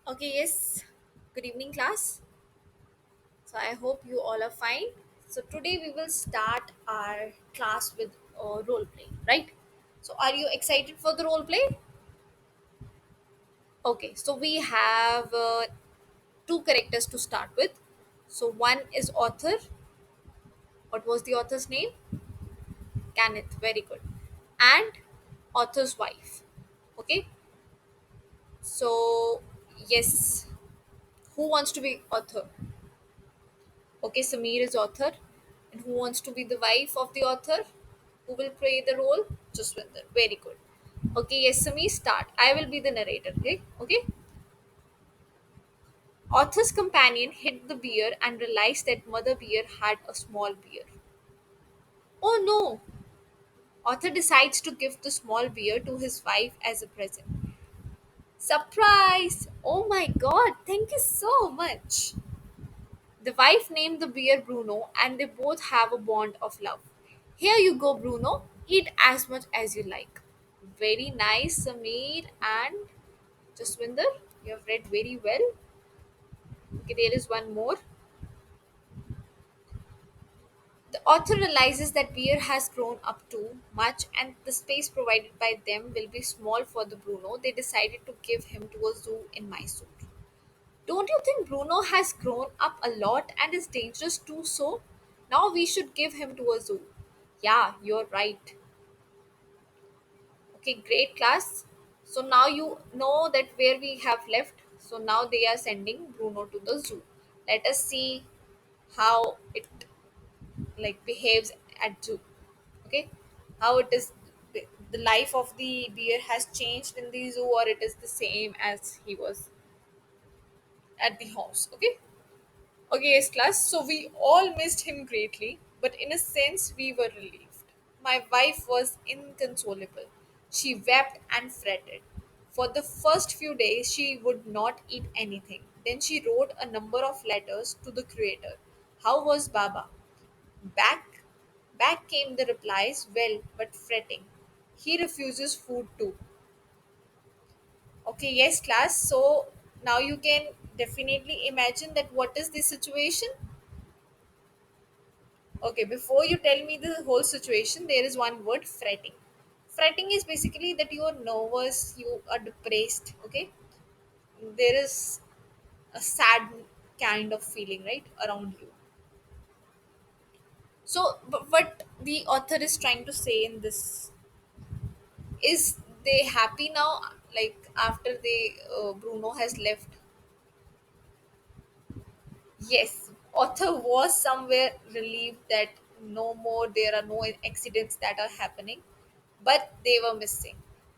Okay, yes. Good evening, class. So I hope you all are fine. So today we will start our class with role play, right? So are you excited for the role play? Okay, so we have two characters to start with. So one is author. What was the author's name? Kenneth. Very good. And author's wife. Okay. So yes, who wants to be author? Okay, Sameer is author. And who wants to be the wife of the author? Who will play the role? Jaswinder. Very good. Okay, yes, Sameer, start. I will be the narrator. Okay? Okay. Author's companion hit the bear and realized that Mother Bear had a small bear. Oh no! Author decides to give the small bear to his wife as a present. Surprise! Oh my god, thank you so much. The wife named the bear Bruno, and they both have a bond of love. Here you go, Bruno. Eat as much as you like. Very nice, Sameer and Jaswinder. You have read very well. Okay, there is one more. The author realizes that bear has grown up too much and the space provided by them will be small for the Bruno. They decided to give him to a zoo in Mysore. Don't you think Bruno has grown up a lot and is dangerous too? So now we should give him to a zoo. Yeah, you're right. Okay, great class. So now you know that where we have left. So now they are sending Bruno to the zoo. Let us see how it like behaves at zoo. Okay, how it is the life of the bear has changed in the zoo or it is the same as he was at the house. Okay. Okay, yes, class. So we all missed him greatly, but in a sense, we were relieved. My wife was inconsolable. She wept and fretted. For the first few days, she would not eat anything. Then she wrote a number of letters to the Creator. How was Baba? Back, back came the replies, well, but fretting. He refuses food too. Okay, yes, class. So now you can definitely imagine that what is the situation. Okay, before you tell me the whole situation, there is one word fretting. Fretting is basically that you are nervous, you are depressed, okay? There is a sad kind of feeling, right, around you. So, but what the author is trying to say in this is they happy now, like after the Bruno has left? Yes, author was somewhere relieved that no more there are no accidents that are happening, but they were missing.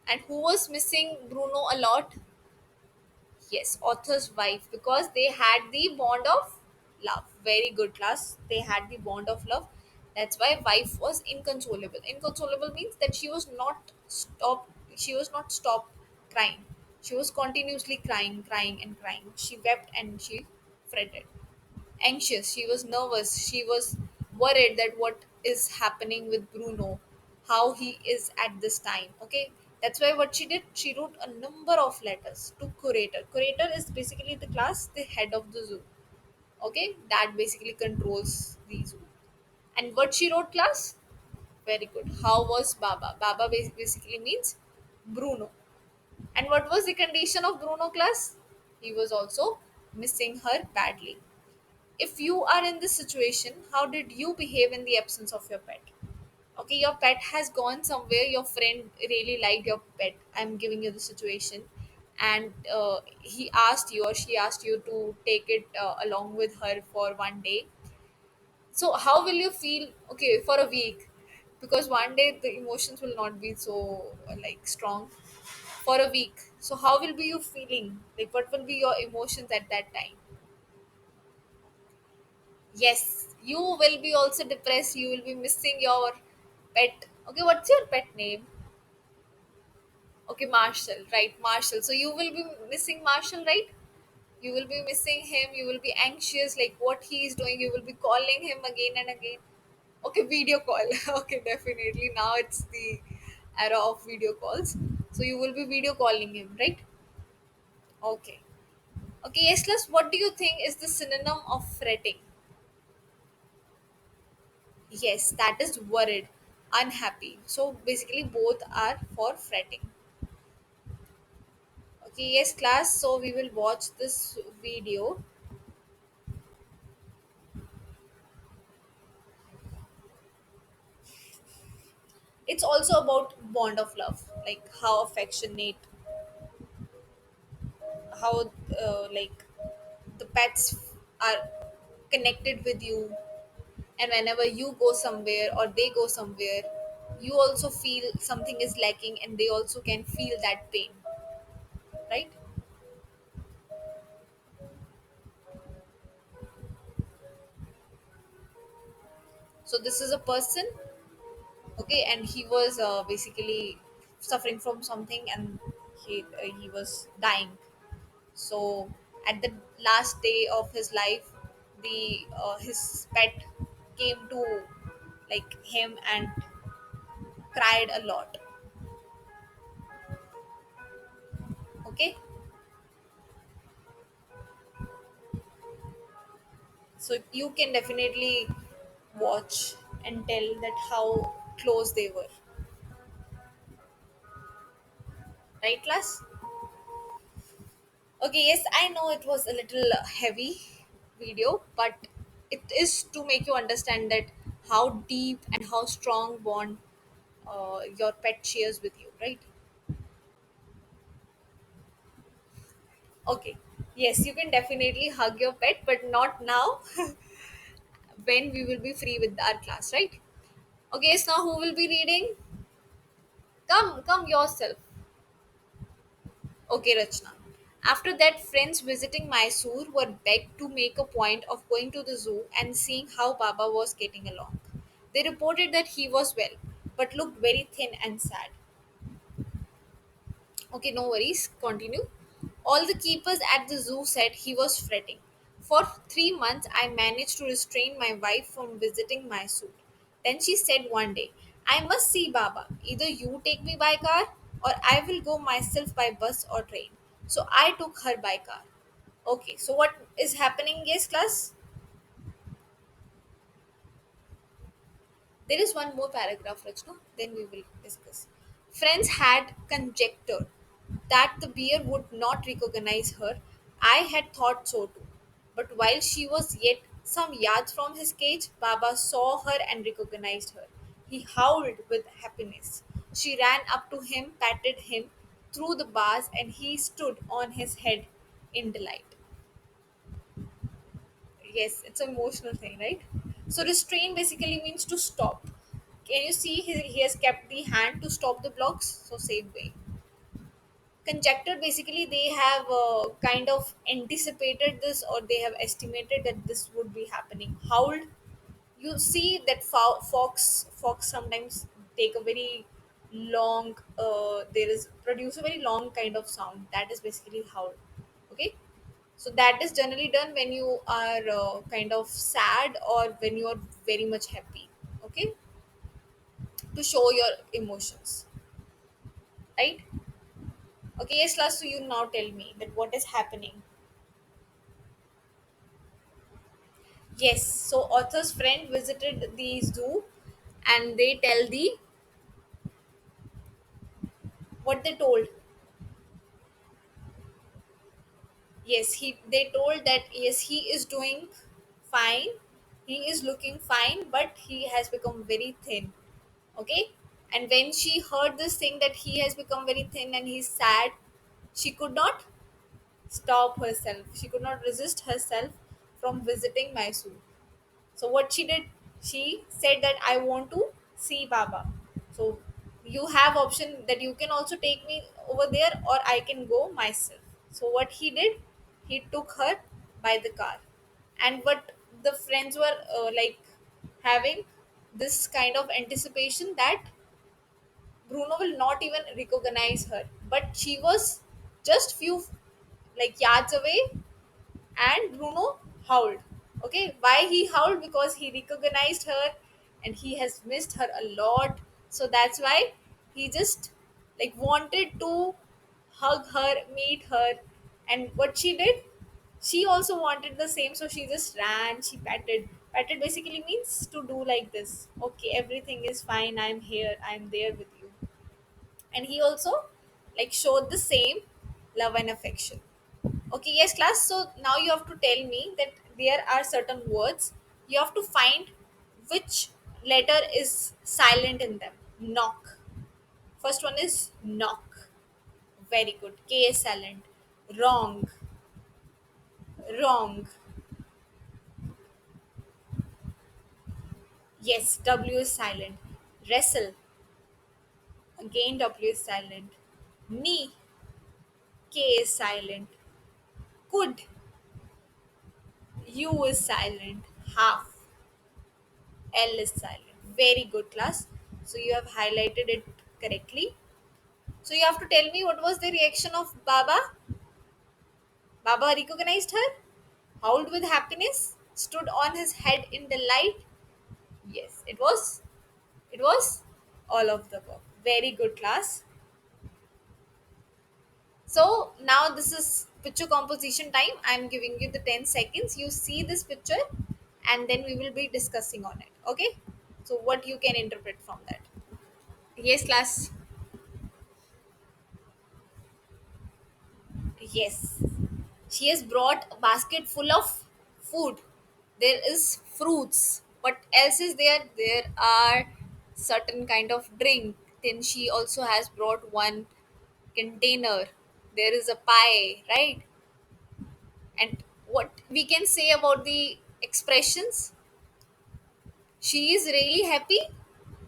And who was missing Bruno a lot? Yes, author's wife, because they had the bond of love. Very good class. They had the bond of love. That's why wife was inconsolable. Inconsolable means that she was not stop. She was not stop crying. She was continuously crying, crying, and crying. She wept and she fretted anxious, she was nervous, she was worried that what is happening with Bruno, how he is at this time. Okay, that's why what she did, she wrote a number of letters to curator. Curator is basically the class, the head of the zoo. Okay, that basically controls the zoo. And what she wrote, class? Very good. How was Baba? Baba basically means Bruno. And what was the condition of Bruno, class? He was also missing her badly. If you are in this situation, how did you behave in the absence of your pet? Okay, your pet has gone somewhere, your friend really liked your pet. I'm giving you the situation. And he asked you or she asked you to take it along with her for one day. So, how will you feel? Okay, for a week, because one day the emotions will not be so like strong for a week. So, how will be you feeling? Like, what will be your emotions at that time? Yes, you will be also depressed. You will be missing your pet. Okay, what's your pet name? Okay, Marshall, right? Marshall. So you will be missing Marshall, right? You will be missing him. You will be anxious, like what he is doing. You will be calling him again and again. Okay, video call. Okay, definitely. Now it's the era of video calls. So you will be video calling him, right? Okay. Okay, yes, what do you think is the synonym of fretting? Yes, that is worried, unhappy. So basically, both are for fretting. Okay, yes, class. So we will watch this video. It's also about bond of love, like how affectionate, how like the pets are connected with you, and whenever you go somewhere or they go somewhere, you also feel something is lacking, and they also can feel that pain, right? So this is a person, okay, and he was basically suffering from something, and he was dying. So at the last day of his life, the his pet came to like him and cried a lot. Okay, so you can definitely watch and tell that how close they were, right, class? Okay, yes, I know it was a little heavy video, but it is to make you understand that how deep and how strong bond your pet shares with you, right? Okay, yes, you can definitely hug your pet, but not now when we will be free with our class, right? Okay, so now who will be reading? Come yourself. Okay, Rachna. After that, friends visiting Mysore were begged to make a point of going to the zoo and seeing how Baba was getting along. They reported that he was well, but looked very thin and sad. Okay, no worries. Continue. All the keepers at the zoo said he was fretting. For 3 months, I managed to restrain my wife from visiting Mysore. Then she said one day, I must see Baba. Either you take me by car or I will go myself by bus or train. So I took her by car. Okay, so what is happening, yes, class? There is one more paragraph, Rachna, then we will discuss. Friends had conjectured that the bear would not recognize her. I had thought so too. But while she was yet some yards from his cage, Baba saw her and recognized her. He howled with happiness. She ran up to him, patted him through the bars, and he stood on his head in delight. Yes, it's an emotional thing, right? So restrain basically means to stop. Can you see he has kept the hand to stop the blocks? So same way. Conjectured basically they have kind of anticipated this or they have estimated that this would be happening. Howled. You see that fox sometimes take a very long. There is produce a very long kind of sound that is basically howl. Okay, so that is generally done when you are kind of sad or when you are very much happy. Okay, to show your emotions, right? Okay, yes, last, so you now tell me that what is happening. Yes, so author's friend visited the zoo and they tell the what they told. Yes, they told that yes, he is doing fine, he is looking fine, but he has become very thin. Okay, and when she heard this thing that he has become very thin and he's sad, she could not stop herself, she could not resist herself from visiting Mysore. So what she did, she said that I want to see Baba. So you have option that you can also take me over there or I can go myself. So what he did, he took her by the car. And what the friends were like having this kind of anticipation that Bruno will not even recognize her, but she was just few like yards away and Bruno howled. Okay, why he howled? Because he recognized her and he has missed her a lot. So that's why he just like wanted to hug her, meet her, and what she did? She also wanted the same, so she just ran. She patted. Patted basically means to do like this. Okay, everything is fine. I'm here. I'm there with you. And he also like showed the same love and affection. Okay, yes, class. So now you have to tell me that there are certain words. You have to find which letter is silent in them. Knock. First one is knock. Very good. K is silent. Wrong. Wrong. Yes, W is silent. Wrestle. Again, W is silent. Knee. K is silent. Could. U is silent. Half. L is silent. Very good, class. So you have highlighted it correctly. So you have to tell me what was the reaction of Baba. Baba recognized her, howled with happiness, stood on his head in delight. Yes, it was. It was all of the above. Very good, class. So now this is picture composition time. I'm giving you the 10 seconds. You see this picture and then we will be discussing on it. Okay? So what you can interpret from that. Yes, class. Yes. She has brought a basket full of food. There is fruits. What else is there? There are certain kind of drink. Then she also has brought one container. There is a pie, right? And what we can say about the expressions? She is really happy.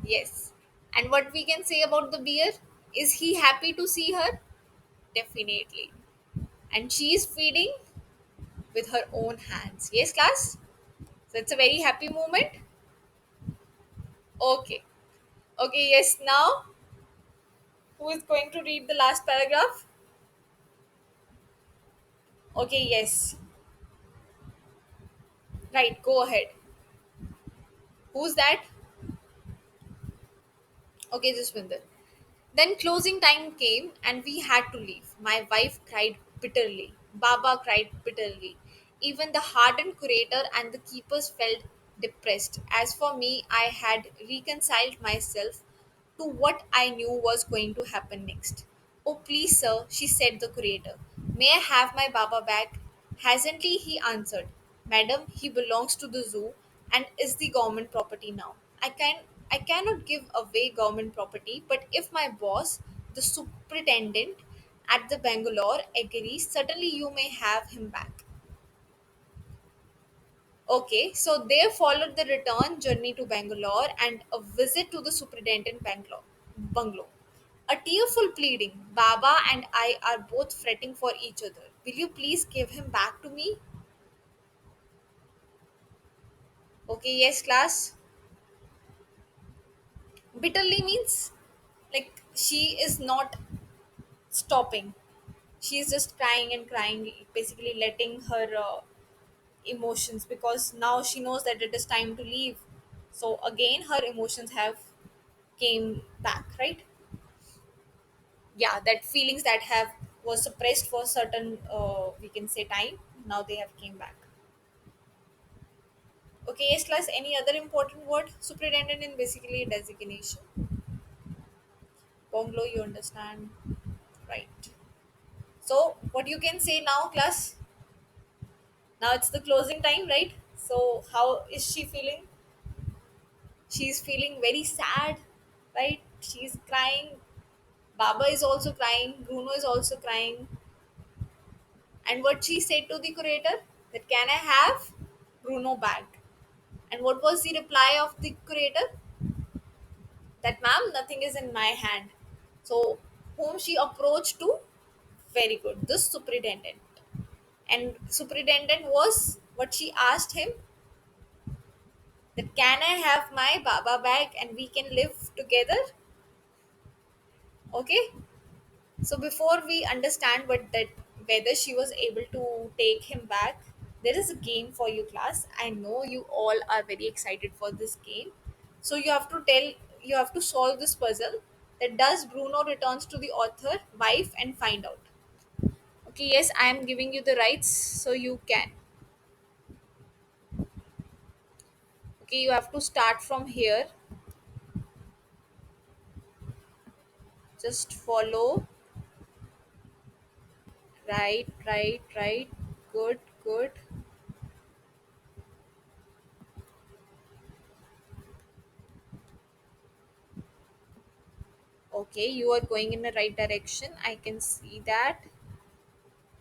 Yes. And what we can say about the beer? Is he happy to see her? Definitely. And she is feeding with her own hands. Yes, class? So it's a very happy moment. Okay. Okay, yes. Now, who is going to read the last paragraph? Okay, yes. Right, go ahead. Who's that? Okay, Jaswinder. Then closing time came and we had to leave. My wife cried bitterly. Baba cried bitterly. Even the hardened curator and the keepers felt depressed. As for me, I had reconciled myself to what I knew was going to happen next. Oh, please, sir, she said the curator. May I have my Baba back? Hasn't he answered. Madam, he belongs to the zoo and is the government property now. I cannot give away government property, but if my boss, the superintendent at the Bangalore, agrees, certainly you may have him back. Okay, so they followed the return journey to Bangalore and a visit to the superintendent bungalow. A tearful pleading, Baba and I are both fretting for each other. Will you please give him back to me? Okay, yes, class. Bitterly means like she is not stopping. She is just crying and crying, basically letting her emotions, because now she knows that it is time to leave. So again, her emotions have came back, right? Yeah, that feelings that have was suppressed for certain we can say time, now they have came back. Okay, yes, class. Any other important word? Superintendent in basically designation. Bonglo, you understand, right? So what you can say now, class? Now it's the closing time, right? So how is she feeling? She's feeling very sad, right? She's crying. Baba is also crying. Bruno is also crying. And what she said to the curator, that can I have Bruno back? And what was the reply of the curator? That ma'am, nothing is in my hand. So whom she approached to? Very good. The superintendent. And superintendent was what she asked him, that can I have my Baba back and we can live together? Okay. So before we understand what that whether she was able to take him back, there is a game for you, class. I know you all are very excited for this game. So you have to solve this puzzle. That does Bruno returns to the author wife and find out. Okay, yes, I am giving you the rights, so you can. Okay, you have to start from here. Just follow. Right, right, right. Good, good. Okay, you are going in the right direction. I can see that.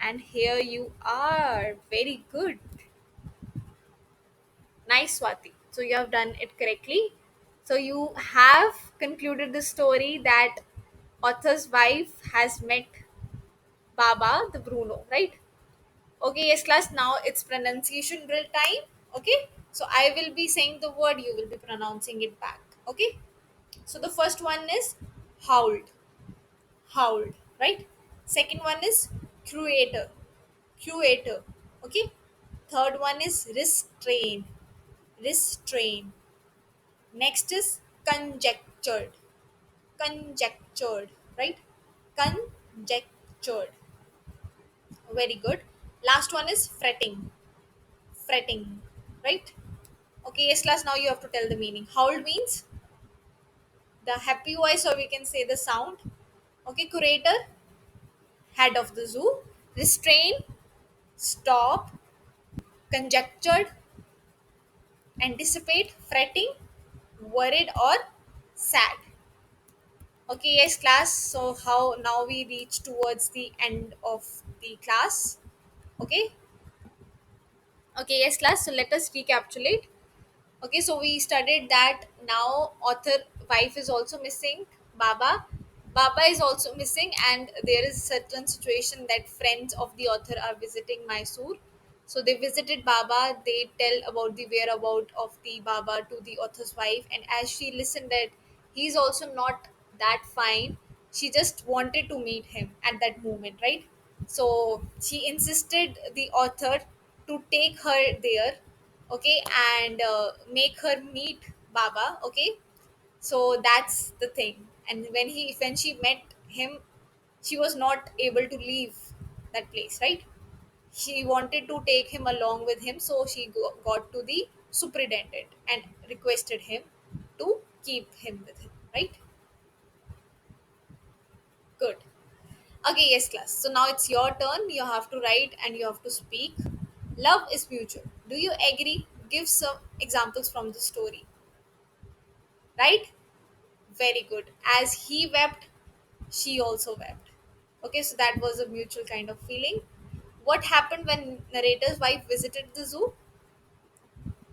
And here you are. Very good. Nice, Swati. So you have done it correctly. So you have concluded the story that author's wife has met Baba the Bruno, right? Okay, yes, class. Now it's pronunciation drill time. Okay, so I will be saying the word, you will be pronouncing it back. Okay, so the first one is howled, howled, right? Second one is creator, creator. Okay, third one is restrain, restrain. Next is conjectured, conjectured, right? Conjectured. Very good. Last one is fretting, fretting, right? Okay, yes, class. Now you have to tell the meaning. Howl means the happy voice, or we can say the sound. Okay, curator, head of the zoo. Restrain, stop. Conjectured, anticipate. Fretting, worried or sad. Okay, yes, class. So, how now we reach towards the end of the class. Okay, okay, yes, class. So, let us recapitulate. Okay, so we studied that now author wife is also missing, Baba. Baba is also missing, and there is certain situation that friends of the author are visiting Mysore. So they visited Baba. They tell about the whereabout of the Baba to the author's wife, and as she listened that he's also not that fine, she just wanted to meet him at that moment, right? So she insisted the author to take her there, okay, and make her meet Baba, okay. So that's the thing. And when she met him, she was not able to leave that place, right? She wanted to take him along with him, so she got to the superintendent and requested him to keep him with him, right? Good. Okay, yes, class. So now it's your turn. You have to write and you have to speak. Love is mutual. Do you agree? Give some examples from the story, right? Very good. As he wept, she also wept. Okay, so that was a mutual kind of feeling. What happened when narrator's wife visited the zoo?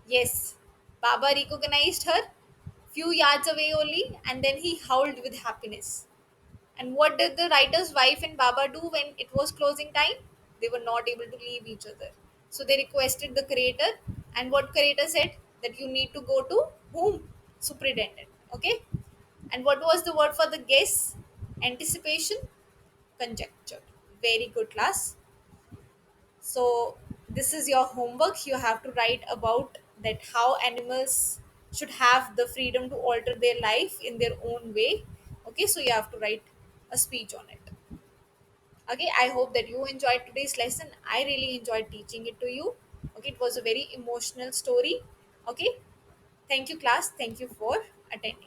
Yes, Baba recognized her few yards away only, and then he howled with happiness. And what did the writer's wife and Baba do when it was closing time? They were not able to leave each other. So they requested the creator, and what creator said? That you need to go to whom? Superintendent. Okay? And what was the word for the guess? Anticipation? Conjecture. Very good, class. So this is your homework. You have to write about that how animals should have the freedom to alter their life in their own way. Okay, so you have to write a speech on it. Okay, I hope that you enjoyed today's lesson. I really enjoyed teaching it to you. Okay, it was a very emotional story. Okay, thank you, class. Thank you for attending.